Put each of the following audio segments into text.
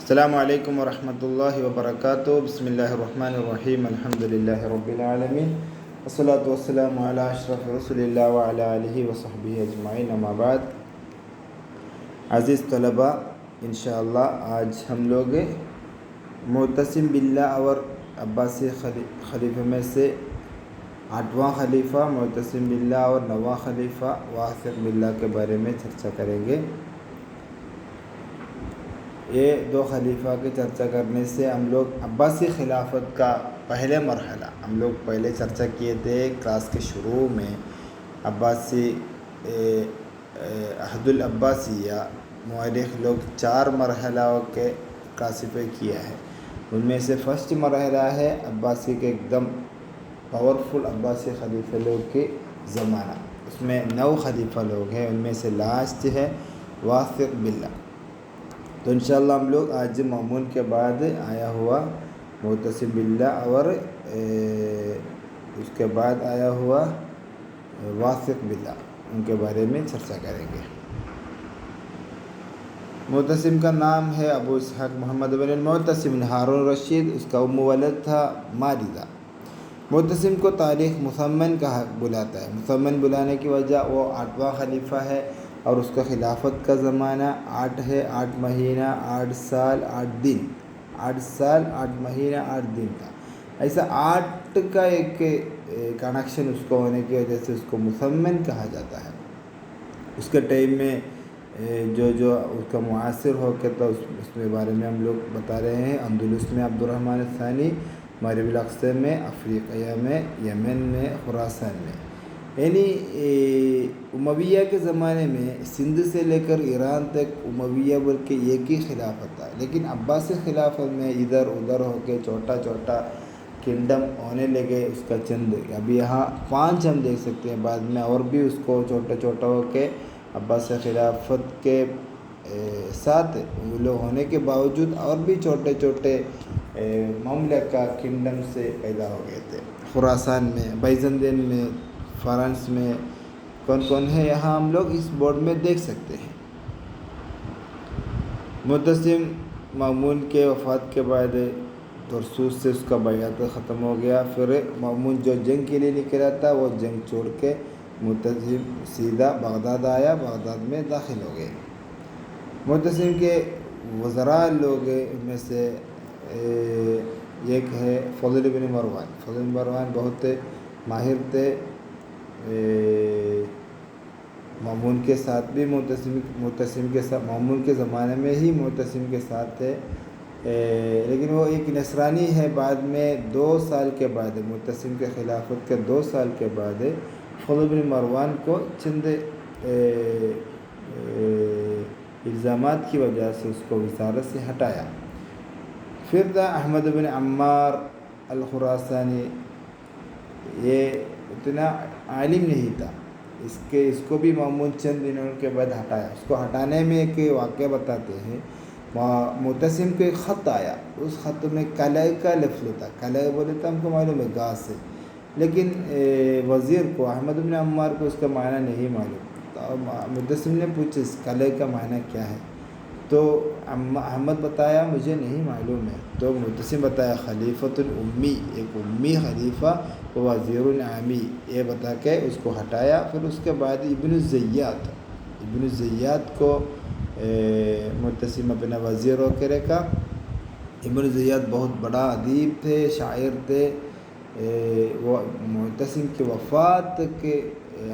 السلام علیکم ورحمۃ اللہ وبرکاتہ۔ بسم اللہ الرحمن الرحیم، الحمد للہ رب العالمین، والصلاۃ والسلام علی اشرف رسول اللہ وعلی آلہ وصحبہ اجمعین، اما بعد۔ عزیز طلباء، انشاءاللہ آج ہم لوگ معتصم باللہ اور عباسی خلیفہ میں سے 8واں خلیفہ معتصم باللہ اور 9واں خلیفہ واثق باللہ کے بارے میں چرچا کریں گے۔ یہ دو خلیفہ کی چرچا کرنے سے ہم لوگ عباسی خلافت کا پہلے مرحلہ ہم لوگ پہلے چرچا کیے تھے کلاس کے شروع میں۔ عباسی عہد العباسیہ مورخ لوگ 4 مرحلوں کے کلاسیفائی کیا ہے۔ ان میں سے فرسٹ مرحلہ ہے عباسی کے ایک دم پاورفل عباسی خلیفہ لوگ کے زمانہ، اس میں 9 خلیفہ لوگ ہیں، ان میں سے لاسٹ ہے واثق باللہ۔ تو انشاءاللہ ہم لوگ آج مامون کے بعد آیا ہوا معتصم باللہ اور اس کے بعد آیا ہوا واثق باللہ، ان کے بارے میں چرچا کریں گے۔ معتصم کا نام ہے ابو اسحاق محمد بن المعتصم بن ہارون رشید، اس کا ولد تھا ماردہ۔ معتصم کو تاریخ مثمن کہا بلاتا ہے۔ مثمن بلانے کی وجہ وہ 8واں خلیفہ ہے اور اس کا خلافت کا زمانہ 8 ہے، 8 مہینہ 8 سال 8 دن، 8 سال 8 مہینہ 8 دن تھا۔ ایسا 8 کا ایک کنیکشن اس کو ہونے کی وجہ سے اس کو مثمن کہا جاتا ہے۔ اس کے ٹائم میں جو اس کا معاصر ہو کے تو اس کے بارے میں ہم لوگ بتا رہے ہیں۔ اندلس میں عبد الرحمن الثانی، مغرب الاقصی میں، افریقیہ میں، یمن میں، خراسان میں، یعنی امویہ کے زمانے میں سندھ سے لے کر ایران تک امویہ بول کے ایک ہی خلافت تھا، لیکن عباسی خلافت میں ادھر ادھر ہو کے چھوٹا چھوٹا کنگڈم ہونے لگے اس کا چند۔ ابھی یہاں 5 ہم دیکھ سکتے ہیں، بعد میں اور بھی اس کو چھوٹا چھوٹا ہو کے عباسی خلافت کے ساتھ وہ لوگ ہونے کے باوجود اور بھی چھوٹے چھوٹے مملکہ کنگڈم سے پیدا ہو گئے تھے۔ خراسان میں، بیزنطین میں، فرانس میں کون کون ہے یہاں ہم لوگ اس بورڈ میں دیکھ سکتے ہیں۔ معتصم مامون کے وفات کے بعد ترسوس سے اس کا بیعت ختم ہو گیا۔ پھر مامون جو جنگ کے لیے نکلا تھا وہ جنگ چھوڑ کے معتصم سیدھا بغداد آیا، بغداد میں داخل ہو گئے۔ معتصم کے وزراء لوگ ان میں سے ایک ہے فضل بن مروان۔ فضل بن مروان بہت ماہر تھے، مامون کے ساتھ بھی معتصم کے ساتھ مامون کے زمانے میں ہی معتصم کے ساتھ تھے، لیکن وہ ایک نصرانی ہے۔ بعد میں 2 سال کے بعد معتصم کے خلافت کے 2 سال کے بعد فضل بن مروان کو چند الزامات کی وجہ سے اس کو وزارت سے ہٹایا۔ پھر تھا احمد بن عمار الخراسانی، یہ اتنا عالم نہیں تھا، اس کو بھی مامون چند دنوں کے بعد ہٹایا۔ اس کو ہٹانے میں ایک واقعہ بتاتے ہیں۔ معتصم کو ایک خط آیا، اس خط میں قلعہ کا لفظ تھا۔ قلعہ بولے تو ہم کو معلوم ہے گاس ہے، لیکن وزیر کو احمد بن عمار کو اس کا معنی نہیں معلوم۔ تو معتصم نے پوچھا اس قلعہ کا معنی کیا ہے، تو احمد بتایا مجھے نہیں معلوم ہے۔ تو معتصم بتایا خلیفۃ الامی، ایک امی خلیفہ وزیر عامی، یہ بتا کے اس کو ہٹایا۔ پھر اس کے بعد ابن الزیات کو معتصم اپنا وزیر ہو کے رکھا۔ ابن الزیات بہت بڑا ادیب تھے، شاعر تھے، وہ معتصم کی وفات کے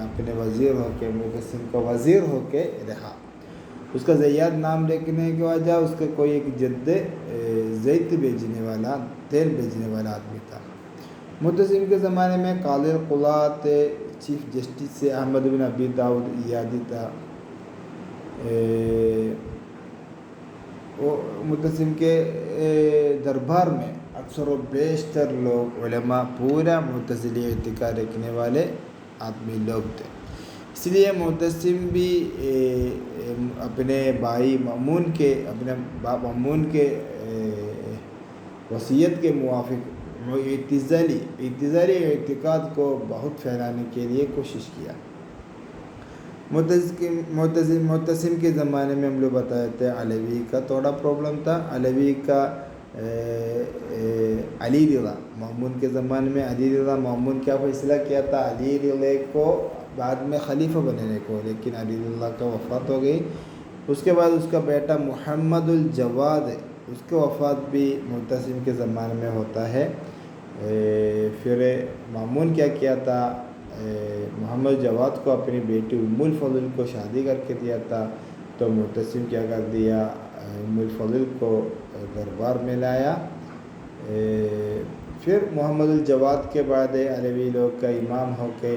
اپنے وزیر ہو کے معتصم کا وزیر ہو کے رہا۔ اس کا زیاد نام لکھنے کی وجہ اس کا کوئی ایک جد زیت بیچنے والا، تیل بیچنے والا آدمی تھا۔ معتصم کے زمانے میں قاضی القضات چیف جسٹس سے احمد بن ابی داؤد ایادی تھا۔ معتصم کے دربار میں اکثر و بیشتر لوگ علماء پورا معتزلی اعتقاد رکھنے والے آدمی لوگ تھے، اس لیے معتصم بھی اپنے بھائی مامون کے وصیت کے موافق اعتزالی اعتقاد کو بہت پھیلانے کے لیے کوشش کیا۔ معتصم کے زمانے میں ہم لوگ بتائے تھے علوی کا تھوڑا پرابلم تھا. علوی کا علی رضا مامون کے زمانے میں علی رضا مامون کیا فیصلہ کیا تھا علی رضا کو بعد میں خلیفہ بنانے کو, لیکن علی رضا کا وفات ہو گئی. اس کے بعد اس کا بیٹا محمد الجواد ہے, اس کی وفات بھی معتصم کے زمانے میں ہوتا ہے. پھر مامون کیا کیا تھا, محمد جواد کو اپنی بیٹی ام الفضل کو شادی کر کے دیا تھا. تو معتصم کیا کر دیا, ام الفضل کو دربار میں لایا. پھر محمد الجواد کے بعد علوی لوگ کا امام ہو کے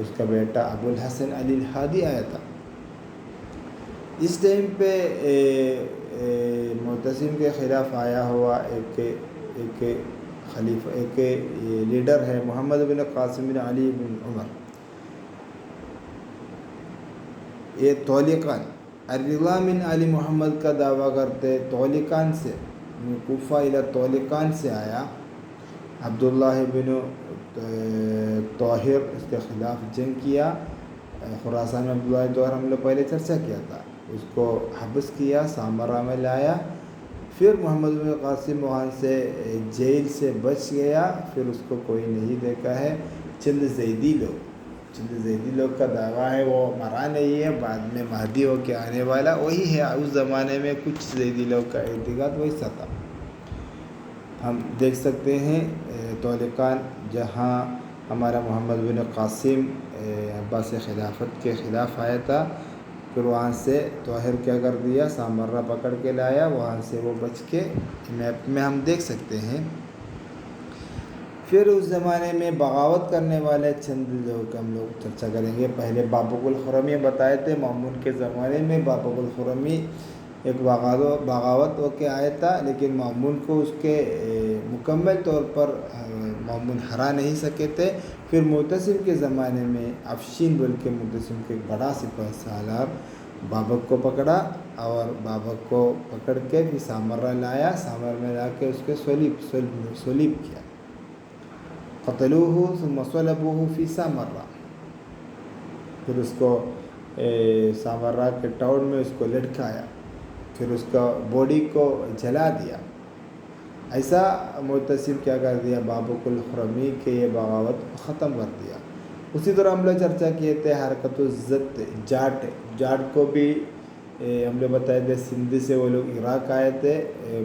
اس کا بیٹا ابو الحسن علی الہادی آیا تھا. اس ٹائم پہ معتصم کے خلاف آیا ہوا ایک خلیفہ ایک لیڈر ہے محمد بن قاسم بن علی بن عمر. یہ تولیقان الرضا من علی محمد کا دعویٰ کرتے. تولیقان سے کوفہ الی تولیقان سے آیا. عبداللہ بن طاہر اس کے خلاف جنگ کیا. خراسان میں عبداللہ طاہر ہم لوگ پہلے چرچا کیا تھا. اس کو حبس کیا, سامرا میں لایا. پھر محمد بن قاسم وہاں سے جیل سے بچ گیا. پھر اس کو کوئی نہیں دیکھا ہے. چند زیدی لوگ کا دعویٰ ہے وہ مرا نہیں ہے, بعد میں مہدی ہو کے آنے والا وہی ہے. اس زمانے میں کچھ زیدی لوگ کا اعتقاد ویسا تھا. ہم دیکھ سکتے ہیں تولیقان جہاں ہمارا محمد بن قاسم عباس خلافت کے خلاف آیا تھا. پھر وہاں سے طاہر کیا کر دیا, سامرا پکڑ کے لایا. وہاں سے وہ بچ کے میپ میں ہم دیکھ سکتے ہیں. پھر اس زمانے میں بغاوت کرنے والے چند لوگ ہم لوگ چرچا کریں گے. پہلے بابک الخرمی بتائے تھے. مامون کے زمانے میں بابک الخرمی ایک بغاوت ہو کے آیا تھا, لیکن مامون کو اس کے مکمل طور پر مامون ہرا نہیں سکے تھے. پھر معتصم کے زمانے میں افشین بول کے معتصم کے ایک بڑا سپہ سالار بابک کو پکڑا, اور بابک کو پکڑ کے پھر سامرا لایا. سامرا میں لا کے اس کے صلیب کیا. قتلوہ ثم صلبوہ فی سامرا. پھر اس کو سامرا کے ٹاؤن میں اس کو لٹکایا. پھر اس کا باڈی کو جلا دیا. ایسا معتصم کیا کر دیا, بابک الخرمی کے یہ بغاوت کو ختم کر دیا. اسی طرح ہم لوگ چرچا کیے تھے حرکت الزت جاٹ کو بھی ہم لوگ بتائے تھے. سندھ سے وہ لوگ عراق آئے تھے.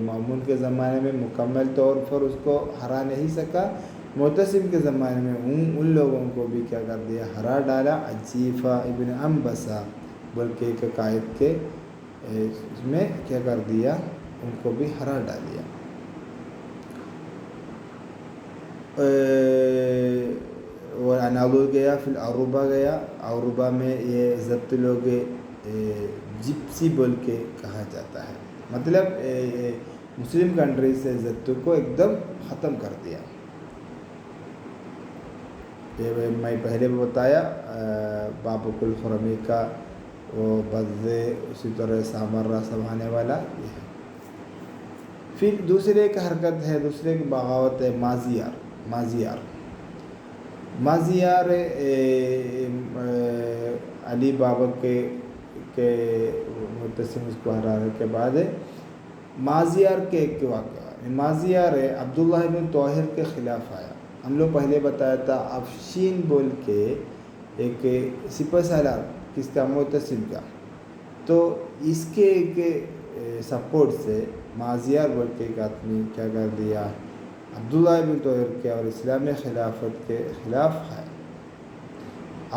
مامون کے زمانے میں مکمل طور پر اس کو ہرا نہیں سکا. معتصم کے زمانے میں ان لوگوں کو بھی کیا کر دیا, ہرا ڈالا. عجیفہ ابن عنبسہ بلکہ ایک قائد کے اس میں کیا کر دیا, ان کو بھی ہرا ڈالیا. وہ اناضول گیا, پھر عروبہ گیا. عروبہ میں یہ ضبط لوگ جپسی بول کے کہا جاتا ہے. مطلب مسلم کنٹری سے ضبط کو ایک دم ختم کر دیا. یہ میں پہلے بھی بتایا بابک الخرمی کا وہ بزے, اسی طرح سامرا سب آنے والا یہ ہے. پھر دوسرے ایک حرکت ہے, دوسرے کی بغاوت ہے مازیار علی بابک کے معتصم اس کو ہرانے کے بعد مازیار کے ایک واقعہ. مازیار عبداللہ بن طاہر کے خلاف آیا. ہم لوگ پہلے بتایا تھا افشین بول کے ایک سپہ سالار کس کا, معتصم کا. تو اس کے ایک سپورٹ سے مازیار بول کے ایک آدمی کیا کر دیا, عبداللہ بن طاہر کے اور اسلامی خلافت کے خلاف ہے,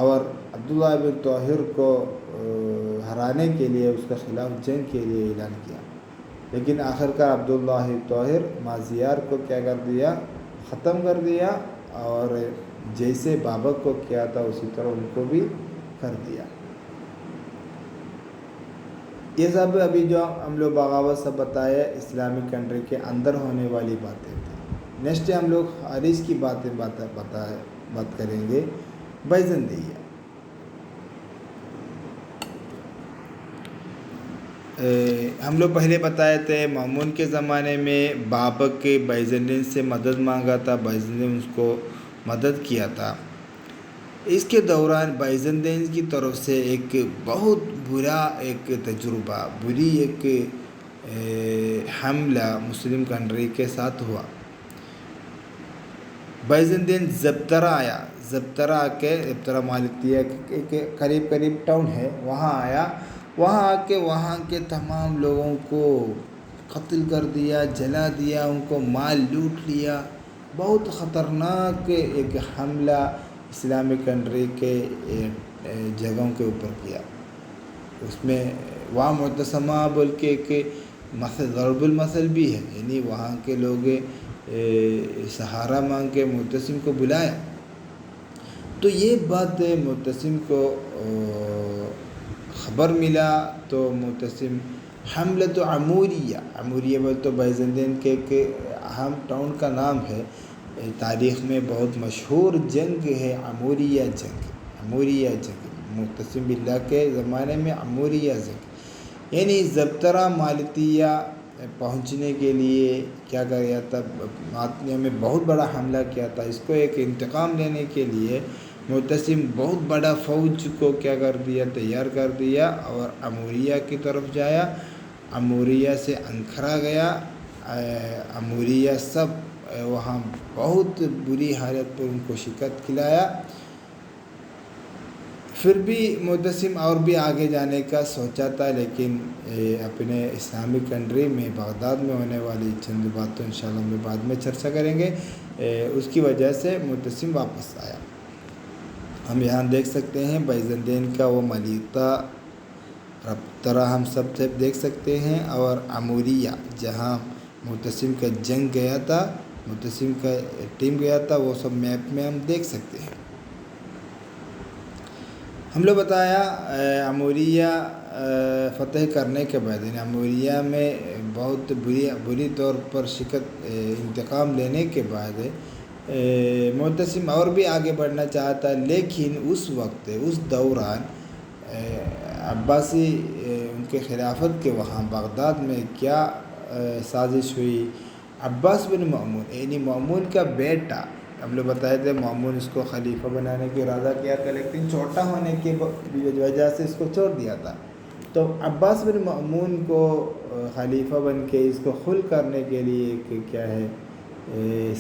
اور عبداللہ بن طاہر کو ہرانے کے لیے اس کے خلاف جنگ کے لیے اعلان کیا. لیکن آخرکار عبداللہ طاہر مازیار کو کیا کر دیا, ختم کر دیا, اور جیسے بابک کو کیا تھا اسی طرح ان کو بھی کر دیا. یہ سب ابھی جو ہم لوگ بغاوت سب بتایا اسلامک کنٹری کے اندر ہونے والی باتیں تھیں. نیکسٹ ہم لوگ خارج کی بات کریں گے. بیزنطیہ ہم لوگ پہلے بتائے تھے مامون کے زمانے میں بابک کے بیزنطین سے مدد مانگا تھا. بیزنطین اس کو مدد کیا تھا. اس کے دوران بائزنطین کی طرف سے ایک بہت برا ایک تجربہ، بری ایک حملہ مسلم کنٹری کے ساتھ ہوا۔ بائزنطین زبترا آیا، زبترا آ کے، زبترا مالکیہ کے قریب ٹاؤن ہے، وہاں آیا۔ وہاں آ کے وہاں کے تمام لوگوں کو قتل کر دیا، جلا دیا، ان کو مال لوٹ لیا۔ بہت خطرناک ایک حملہ اسلامک کنٹری کے جگہوں کے اوپر کیا۔ اس میں وہاں معتصمہ بول کے ایک ضرب المثل بھی ہے، یعنی وہاں کے لوگ سہارا مانگ کے معتصم کو بلایا۔ تو یہ بات معتصم کو خبر ملا، تو معتصم حملۃ عموریہ، عموریہ بول تو بائزنطین کے ایک اہم ٹاؤن کا نام ہے، تاریخ میں بہت مشہور جنگ ہے عموریہ جنگ، عموریہ جنگ معتصم باللہ کے زمانے میں عموریہ جنگ، یعنی زبترا مالکیہ پہنچنے کے لیے کیا کیا تھا، مالکیہ میں بہت بڑا حملہ کیا تھا۔ اس کو ایک انتقام لینے کے لیے معتصم بہت بڑا فوج کو کیا کر دیا، تیار کر دیا، اور عموریہ کی طرف جایا۔ عموریہ سے انکھرا گیا، عموریہ سب وہاں بہت بری حالت پر ان کو شکست کھلایا۔ پھر بھی معتصم اور بھی آگے جانے کا سوچا تھا، لیکن اپنے اسلامک کنٹری میں بغداد میں ہونے والی چند باتوں انشاءاللہ ہم بعد میں چرچا کریں گے، اس کی وجہ سے معتصم واپس آیا۔ ہم یہاں دیکھ سکتے ہیں بائزنطین کا وہ ملک تھا، زبترا ہم سب سے دیکھ سکتے ہیں، اور عموریہ جہاں معتصم کا جنگ گیا تھا، معتصم کا ٹیم گیا تھا، وہ سب میپ میں ہم دیکھ سکتے ہیں۔ ہم لوگ بتایا عموریہ فتح کرنے کے بعد، یعنی عموریہ میں بہت بری طور پر شکست انتقام لینے کے بعد معتصم اور بھی آگے بڑھنا چاہتا، لیکن اس وقت اس دوران عباسی ان کے خلافت کے وہاں بغداد میں کیا سازش ہوئی، عباس بن مأمون یعنی مأمون کا بیٹا، ہم لوگ بتائے تھے مأمون اس کو خلیفہ بنانے کی ارادہ کیا تھا، لیکن چھوٹا ہونے کی وجہ سے اس کو چھوڑ دیا تھا۔ تو عباس بن مأمون کو خلیفہ بن کے اس کو خل کرنے کے لیے کہ کیا ہے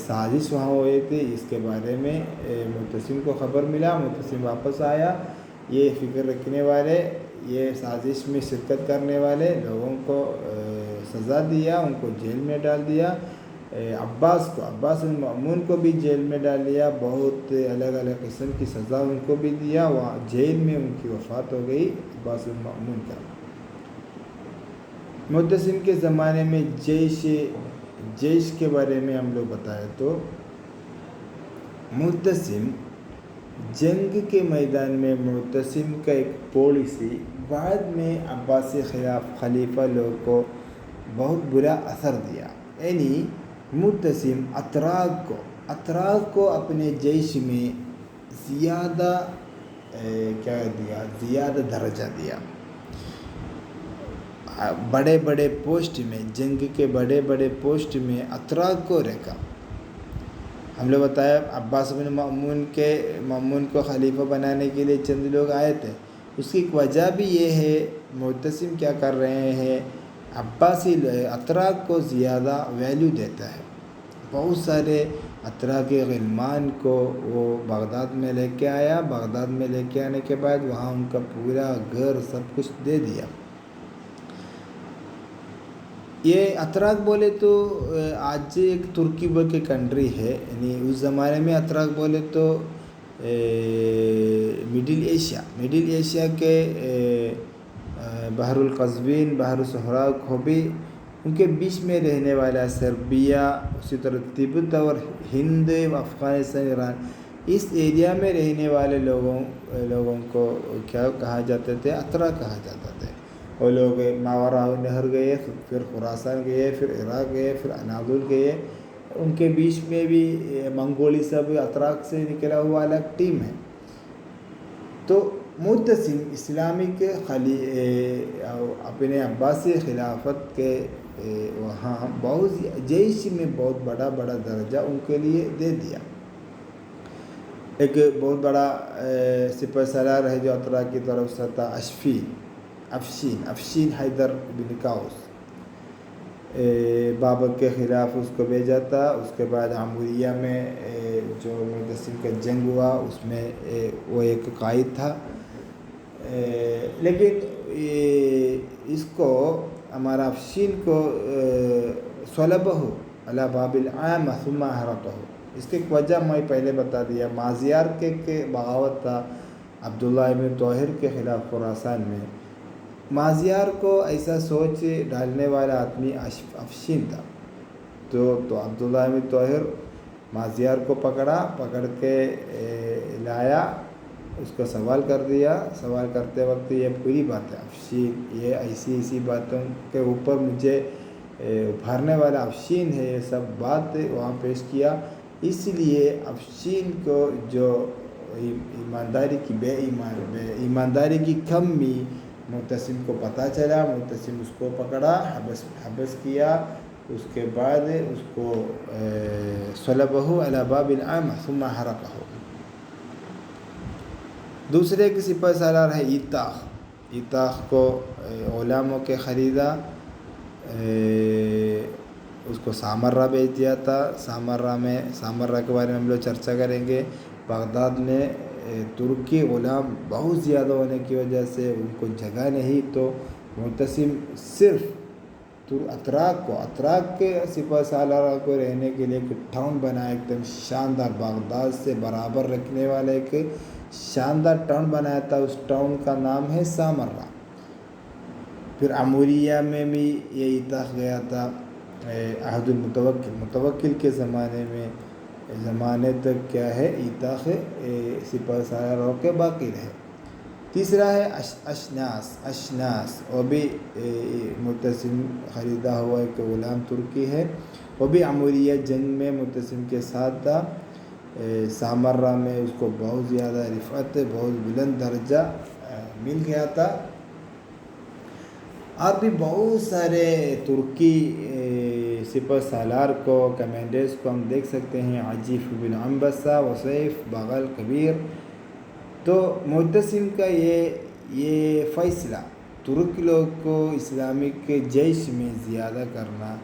سازش وہاں ہوئی تھی، اس کے بارے میں معتصم کو خبر ملا، معتصم واپس آیا۔ یہ فکر رکھنے والے، یہ سازش میں شرکت کرنے والے لوگوں کو سزا دیا، ان کو جیل میں ڈال دیا۔ عباس بن مأمون کو بھی جیل میں ڈال دیا، بہت الگ الگ قسم کی سزا ان کو بھی دیا، وہاں جیل میں ان کی وفات ہو گئی عباس بن مأمون کا۔ معتصم کے زمانے میں جیش کے بارے میں ہم لوگ بتائے تو معتصم جنگ کے میدان میں معتصم کا ایک پالیسی بعد میں عباسی خلیفہ لوگ کو بہت برا اثر دیا، یعنی معتصم اتراک کو اپنے جیش میں زیادہ زیادہ درجہ دیا، بڑے بڑے پوسٹ میں، جنگ کے بڑے بڑے پوسٹ میں اتراک کو رکھا۔ ہم لوگ بتایا عباس بن مأمون کو خلیفہ بنانے کے لیے چند لوگ آئے تھے، اس کی ایک وجہ بھی یہ ہے معتصم کیا کر رہے ہیں، عباسی اتراک کو زیادہ ویلیو دیتا ہے، بہت سارے اتراکی غلمان کو وہ بغداد میں لے کے آیا، بغداد میں لے کے آنے کے بعد وہاں ان کا پورا گھر سب کچھ دے دیا۔ یہ اتراک بولے تو آج ایک ترکی بول کے کنٹری ہے، یعنی اس زمانے میں اتراک بولے تو مڈل ایشیا کے بحر القزوین، بحر الصحرا خوبی ان کے بیچ میں رہنے والا سربیا، اسی طرح تبت اور ہند، افغانستان، ایران، اس ایریا میں رہنے والے لوگوں کو کیا کہا جاتے تھے، اتراک کہا جاتا تھا۔ وہ لوگ ماوراء نہر گئے، پھر خراسان گئے، پھر عراق گئے، پھر اناضول گئے، ان کے بیچ میں بھی منگولی سب اتراک سے نکلا ہوا الگ ٹیم ہے۔ تو معتصم اسلامی کے اپنے عباسی خلافت کے وہاں بہت جیش میں بہت بڑا درجہ ان کے لیے دے دیا۔ ایک بہت بڑا سپہ سالار ہے جو اطراء کی طرف سے تھا، افشین حیدر بن کاؤس، بابر کے خلاف اس کو بھیجا تھا۔ اس کے بعد عموریہ میں جو معتصم کا جنگ ہوا اس میں وہ ایک قائد تھا، لیکن اس کو ہمارا افشین کو صلبہ علی باب العام ثم حرقہ، اس کی وجہ میں پہلے بتا دیا۔ مازیار کے بغاوت تھا عبداللہ ابن طاہر کے خلاف خراسان میں۔ مازیار کو ایسا سوچ ڈالنے والا آدمی افشین تھا، تو عبداللہ ابن طاہر مازیار کو پکڑ کے لایا، اس کو سوال کر دیا۔ سوال کرتے وقت یہ پوری بات ہے، افشین یہ ایسی باتوں کے اوپر مجھے ابھارنے والا افشین ہے، یہ سب بات وہاں پیش کیا۔ اس لیے افشین کو جو ایمانداری کی کمی معتصم کو پتہ چلا، معتصم اس کو پکڑا، حبس کیا، اس کے بعد اس کو صلبہ علی باب العام ثم حرقہ۔ دوسرے کے سپہ سالار ہے ایتاخ کو غلاموں کے خریدا، اس کو سامرہ بھیج دیا تھا۔ سامرہ کے بارے میں ہم لوگ چرچا کریں گے۔ بغداد میں ترکی غلام بہت زیادہ ہونے کی وجہ سے ان کو جگہ نہیں، تو معتصم صرف اتراک کے سپہ سالاروں کو رہنے کے لیے ایک ٹاؤن بنایا، ایک دم شاندار، بغداد سے برابر رکھنے والا ایک شاندار ٹاؤن بنایا تھا۔ اس ٹاؤن کا نام ہے سامرہ۔ پھر عموریہ میں بھی یہ ایتاخ گیا تھا، عہد المتوکل کے زمانے تک کیا ہے ایتاخ سپہ سالاروں کے باقی رہے۔ تیسرا ہے اشناس، وہ بھی معتصم خریدا ہوا ایک غلام ترکی ہے، وہ بھی عموریہ جنگ میں معتصم کے ساتھ تھا۔ سامرہ میں اس کو بہت زیادہ رفعت، بہت بلند درجہ مل گیا تھا۔ اور بھی بہت سارے ترکی سپہ سالار کو، کمانڈرز کو ہم دیکھ سکتے ہیں، عجیف بن عنبسہ، وصیف، بغل، کبیر۔ تو معتصم کا یہ فیصلہ ترک لوگ کو اسلامک جیش میں زیادہ کرنا،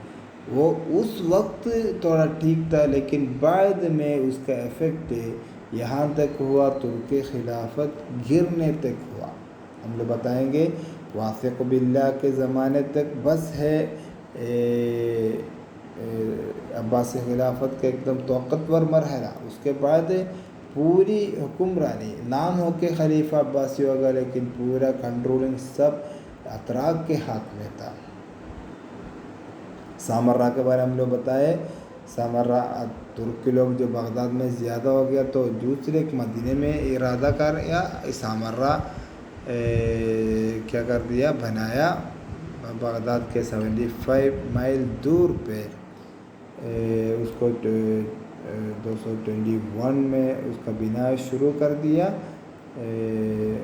وہ اس وقت تھوڑا ٹھیک تھا، لیکن بعد میں اس کا ایفیکٹ یہاں تک ہوا، ترکی خلافت گرنے تک ہوا۔ ہم لوگ بتائیں گے واثق باللہ کے زمانے تک بس ہے عباسی خلافت کا ایک دم طاقتور مرحلہ، اس کے بعد پوری حکمرانی نام ہو کے خلیفہ عباسی ہوگا، لیکن پورا کنٹرولنگ سب اتراک کے ہاتھ میں تھا۔ سامرہ کے بارے ہم لوگ بتائے، سامرہ ترک لوگ جو بغداد میں زیادہ ہو گیا تو دوسرے ایک مدینے میں ارادہ کیا، سامرہ کیا کر دیا، بنایا بغداد کے 75 مائل دور پہ، اس کو 221 میں اس کا بنا شروع کر دیا،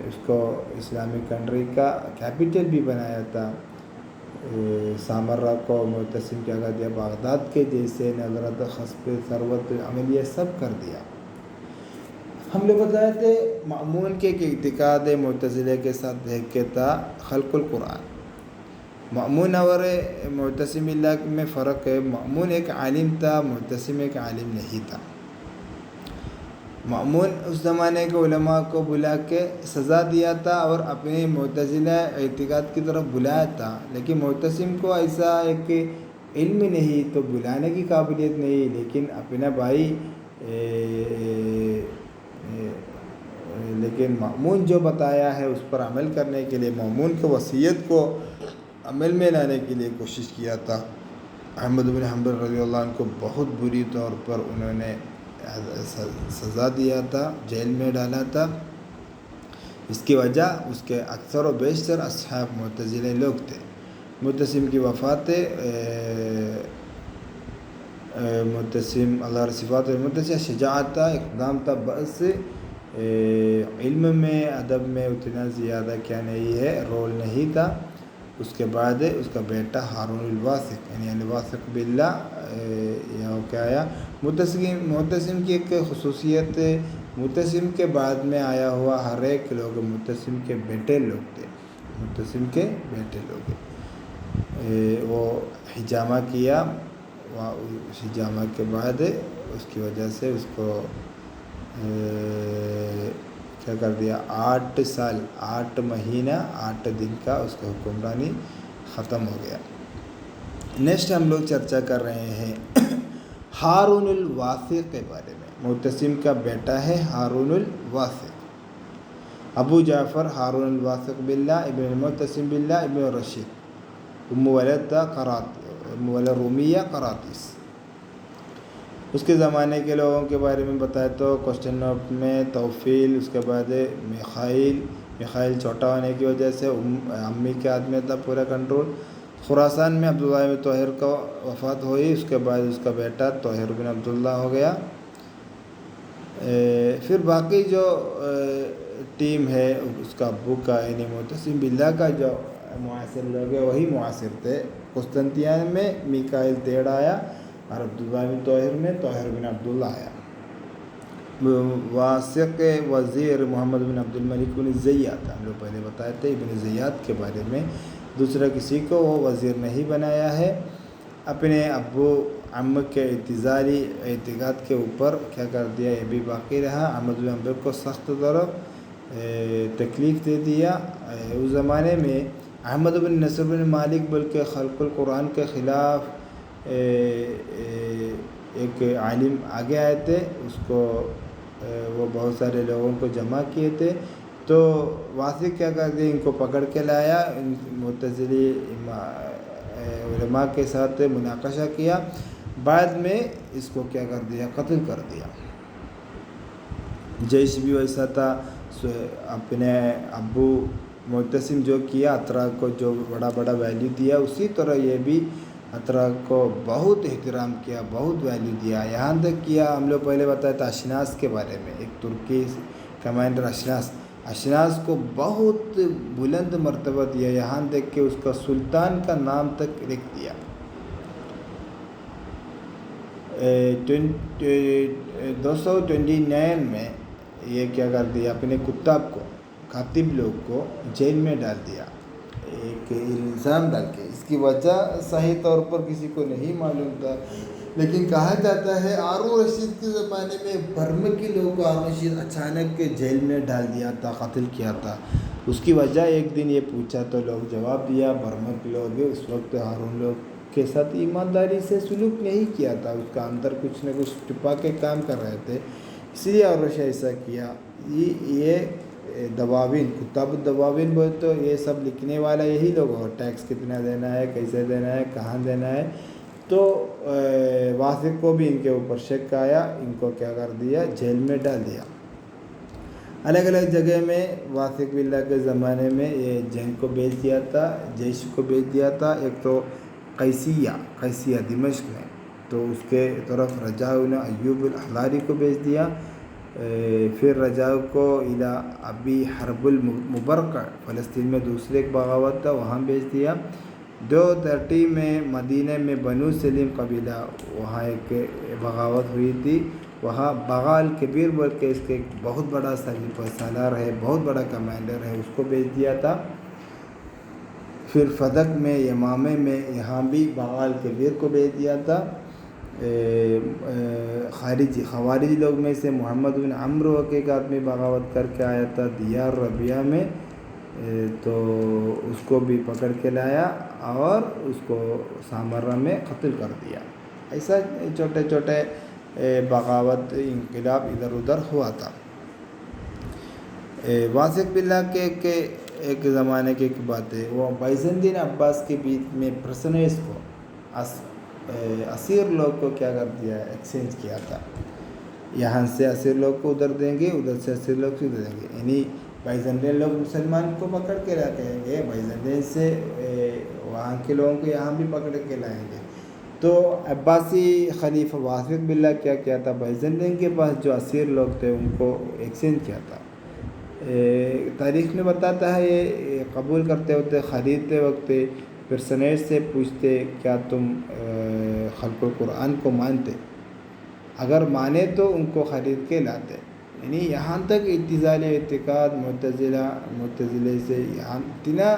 اس کو اسلامک کنٹری کا کیپٹل بھی بنایا تھا۔ سامرہ کو معتصم کیا کر دیا، بغداد کے جیسے نظرت، خسب، ثروت، عملیہ سب کر دیا۔ ہم لوگ بتائے تھے مأمون کے ایک اعتقاد معتزلہ کے ساتھ دیکھ کے تھا، خلق القرآن۔ مأمون اور معتصم اللہ میں فرق ہے، مأمون ایک عالم تھا، معتصم ایک عالم نہیں تھا۔ مأمون اس زمانے کے علماء کو بلا کے سزا دیا تھا اور اپنے معتزلہ اعتقاد کی طرف بلایا تھا، لیکن معتصم کو ایسا ایک علم نہیں تو بلانے کی قابلیت نہیں، لیکن اپنا بھائی لیکن مأمون جو بتایا ہے اس پر عمل کرنے کے لیے، مأمون کے وصیت کو عمل میں لانے کے لیے کوشش کیا تھا۔ احمد بن حنبل رضی اللہ عنہ کو بہت بری طور پر انہوں نے سزا دیا تھا، جیل میں ڈالا تھا۔ اس کی وجہ اس کے اکثر و بیشتر اصحاب معتزلہ لوگ تھے۔ معتصم کی وفات، معتصم اللہ صفات المتصم شجاعت تھا، اقدام تھا، بس علم میں، ادب میں اتنا زیادہ کیا نہیں ہے، رول نہیں تھا۔ اس کے بعد اس کا بیٹا ہارون الواثق، یعنی الواثق باللہ، یہ کیا آیا۔ معتصم کی ایک خصوصیت متسم کے بعد میں آیا ہوا ہر ایک لوگ متسم کے بیٹے لوگ تھے، متسم کے بیٹے لوگ وہ حجامہ کیا، حجامہ کے بعد اس کی وجہ سے اس کو کیا کر دیا، 8 سال 8 مہینہ 8 دن کا اس کا حکمرانی ختم ہو گیا۔ نیکسٹ ہم لوگ چرچا کر رہے ہیں ہارون الواسق کے بارے میں۔ معتصم کا بیٹا ہے ہارون الواسق، ابو جعفر ہارون الواسق باللہ ابن المعتصم باللہ ابن الرشید، ام ولد ام ولد رومیہ قراطیس۔ اس کے زمانے کے لوگوں کے بارے میں بتائے تو کوسٹنٹنوپل میں توفیل، اس کے بعد میخائیل چھوٹا ہونے کی وجہ سے امی کے ہاتھ میں تھا پورا کنٹرول۔ خراسان میں عبداللہ بن طاہر کو وفات ہوئی، اس کے بعد اس کا بیٹا طاہر بن عبداللہ ہو گیا۔ پھر باقی جو ٹیم ہے اس کا ابو کا یعنی معتصم باللہ کا جو معاصر لوگ ہیں وہی معاصر تھے۔ قسطنطنیہ میں میکائیل تیڑ آیا اور عبداللہ بن طاہر میں طاہر بن عبداللہ آیا۔ واسق وزیر محمد بن عبد الملک بن زیاد، ہم لوگ پہلے بتائے تھے ابن زیاد کے بارے میں، دوسرا کسی کو وہ وزیر نہیں بنایا ہے۔ اپنے ابو عم کے اعتزالی اعتقاد کے اوپر کیا کر دیا، یہ بھی باقی رہا۔ احمد بن حنبل کو سخت تکلیف دے دیا۔ اس زمانے میں احمد بن نصر بن مالک بلکہ خلق القرآن کے خلاف ایک عالم آگے آئے تھے، اس کو وہ بہت سارے لوگوں کو جمع کیے تھے، تو واسق کیا کر دیا، ان کو پکڑ کے لایا، معتزلی علماء کے ساتھ مناقشہ کیا، بعد میں اس کو کیا کر دیا، قتل کر دیا۔ جیش بھی ویسا تھا، اپنے ابو معتصم جو کیا، اتراک کو جو بڑا بڑا ویلیو دیا، اسی طرح یہ بھی اتراک کو بہت احترام کیا، بہت ویلیو دیا۔ یہاں تک کیا، ہم لوگ پہلے بتایا تھا اشناس کے بارے میں، ایک ترکی کمانڈر اشناس کو بہت بلند مرتبہ دیا، یہاں تک کہ اس کا سلطان کا نام تک لکھ دیا۔ 229 میں یہ کیا کر دیا، اپنے کتاب کو، کاتب لوگ کو جیل میں ڈال دیا، ایک الزام ڈال کے۔ اس کی وجہ صحیح طور پر کسی کو نہیں معلوم تھا، لیکن کہا جاتا ہے ہارون رشید کے زمانے میں برما کے لوگوں کو ہارون رشید اچانک جیل میں ڈال دیا تھا، قتل کیا تھا۔ اس کی وجہ ایک دن یہ پوچھا تو لوگ جواب دیا، برما کے لوگ اس وقت ہارون لوگ کے ساتھ ایمانداری سے سلوک نہیں کیا تھا، اس کا اندر کچھ نہ کچھ چھپا کے کام کر رہے تھے، اس لیے ہارون رشید ایسا کیا۔ یہ دواوین، کتاب الدواوین بولے تو یہ سب لکھنے والا یہی لوگ ہو، ٹیکس کتنا دینا ہے، کیسے دینا ہے، کہاں دینا ہے۔ تو واسق کو بھی ان کے اوپر شک آیا، ان کو کیا کر دیا، جیل میں ڈال دیا۔ الگ الگ جگہ میں واسق باللہ کے زمانے میں یہ جنگ کو بیچ دیا تھا، جیش کو بیچ دیا تھا۔ ایک تو قیسیہ دمشق میں، تو اس کے طرف رجاء نے ایوب الحلاری کو بیچ دیا، پھر رجاء کو الى ابی حرب المبرقع، فلسطین میں دوسرے ایک بغاوت تھا، وہاں بیچ دیا۔ 230 میں مدینہ میں بنو سلیم قبیلہ، وہاں ایک بغاوت ہوئی تھی، وہاں بغال کبیر بول کے اس کے ایک بہت بڑا سالار ہے، بہت بڑا کمانڈر ہے، اس کو بیچ دیا تھا۔ پھر فدق میں، یمامے میں، یہاں بھی بغال کبیر کو بیچ دیا تھا۔ خوارج لوگ میں سے محمد بن عمرو کے ایک آدمی بغاوت کر کے آیا تھا دیار ربیہ میں، تو اس کو بھی پکڑ کے لایا اور اس کو سامرہ میں قتل کر دیا۔ ایسا چھوٹے چھوٹے بغاوت، انقلاب ادھر ادھر ہوا تھا۔ واسق باللہ کے ایک زمانے کی ایک بات ہے، وہ بائزنطین عباس کے بیچ میں پرسنرز کو، اسیر لوگ کو کیا کر دیا، ایکسچینج کیا تھا، یہاں سے اسیر لوگ کو ادھر دیں گے، ادھر سے اسیر لوگ کو ادھر دیں گے، یعنی بائزنطین لوگ مسلمان کو پکڑ کے رکھیں گے، بائزنطین سے وہاں کے لوگوں کو یہاں بھی پکڑ کے لائیں گے۔ تو عباسی خلیفہ واسق باللہ کیا کیا تھا، بائزنطین کے پاس جو اسیر لوگ تھے ان کو ایکسچینج کیا تھا۔ تاریخ میں بتاتا ہے یہ قبول کرتے ہوتے، خریدتے وقت پرسنیج سے پوچھتے کیا تم خلق القرآن کو مانتے، اگر مانے تو ان کو خرید کے لاتے، یعنی یہاں تک اعتزال اعتقاد معتزلے سے یہاں اتنا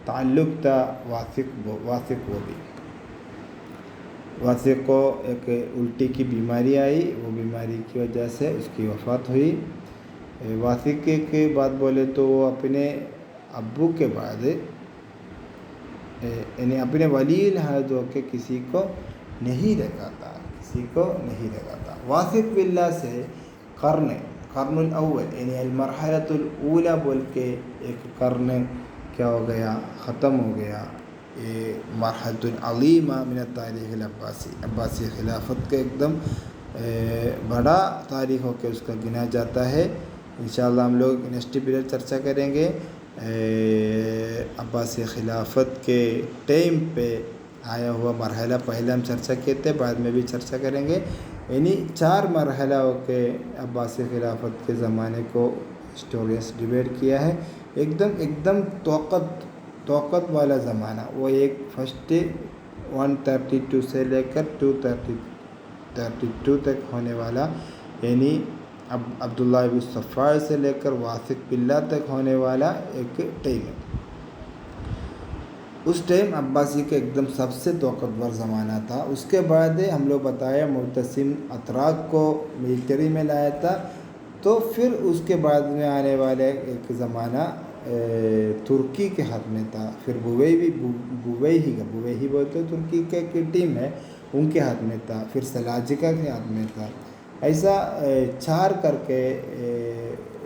تعلق تھا. واثق کو ایک الٹی کی بیماری آئی، وہ بیماری کی وجہ سے اس کی وفات ہوئی. واثق کی بات بولے تو وہ اپنے ابو کے بعد یعنی اپنے ولی العہد ہو کے کسی کو نہیں لگاتا. واثق باللہ سے قرن الاول یعنی المرحلۃ الاولی بول کے ایک قرن کیا ہو گیا، ختم ہو گیا. یہ مرحلۃ العظیمہ من التاریخ عباسی خلافت کے ایک دم بڑا تاریخ ہو کے اس کا گنا جاتا ہے. انشاءاللہ ہم لوگ نیکسٹ پیریڈ چرچا کریں گے عباسی خلافت کے ٹائم پہ آیا ہوا مرحلہ. پہلے ہم چرچا کیے تھے، بعد میں بھی چرچا کریں گے. یعنی 4 مرحلہ ہو کے عباسی خلافت کے زمانے کو ہسٹورینس ڈیوائڈ کیا ہے. ایک دم توقت والا زمانہ. وہ ایک فرسٹ 132 سے لے کر 232 تک ہونے والا، یعنی عبداللہ ابن صفار سے لے کر واثق باللہ تک ہونے والا ایک ٹائم ہے. اس ٹائم عباسی کا ایک دم سب سے طاقتور زمانہ تھا. اس کے بعد ہم لوگ بتایا معتصم اتراک کو ملٹری میں لایا تھا. تو پھر اس کے بعد میں آنے والے ایک زمانہ ترکی کے ہاتھ میں تھا. پھر بویہی بولتے ترکی کے ایک ٹیم ہے، ان کے ہاتھ میں تھا. پھر سلاجقہ کے ہاتھ میں تھا. ایسا 4 کر کے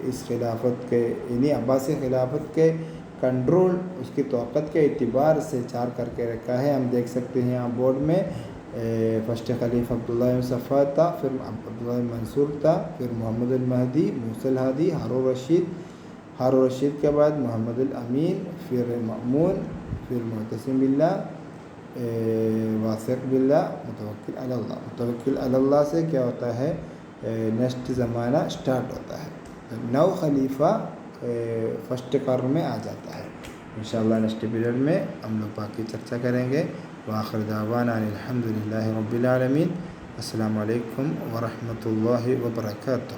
اس خلافت کے یعنی عباسی خلافت کے کنٹرول اس کی طاقت کے اعتبار سے 4 کر کے رکھا ہے. ہم دیکھ سکتے ہیں یہاں بورڈ میں فرسٹ خلیفہ عبداللہ بن صفوان تھا، پھر عبداللہ بن منصور تھا، پھر محمد المہدی، موسیٰ الہادی، ہارون رشید کے بعد محمد الامین، پھر مأمون، پھر معتصم باللہ، واثق باللہ، متوکل علی اللہ. متوکل علی اللہ سے کیا ہوتا ہے، نیکسٹ زمانہ سٹارٹ ہوتا ہے. 9 خلیفہ فرسٹ قرن میں آ جاتا ہے. انشاءاللہ نیکسٹ پیریڈ میں ہم لوگ باقی چرچا کریں گے. وآخر دعوانا الحمدللہ رب العالمین. السلام علیکم ورحمۃ اللہ وبرکاتہ.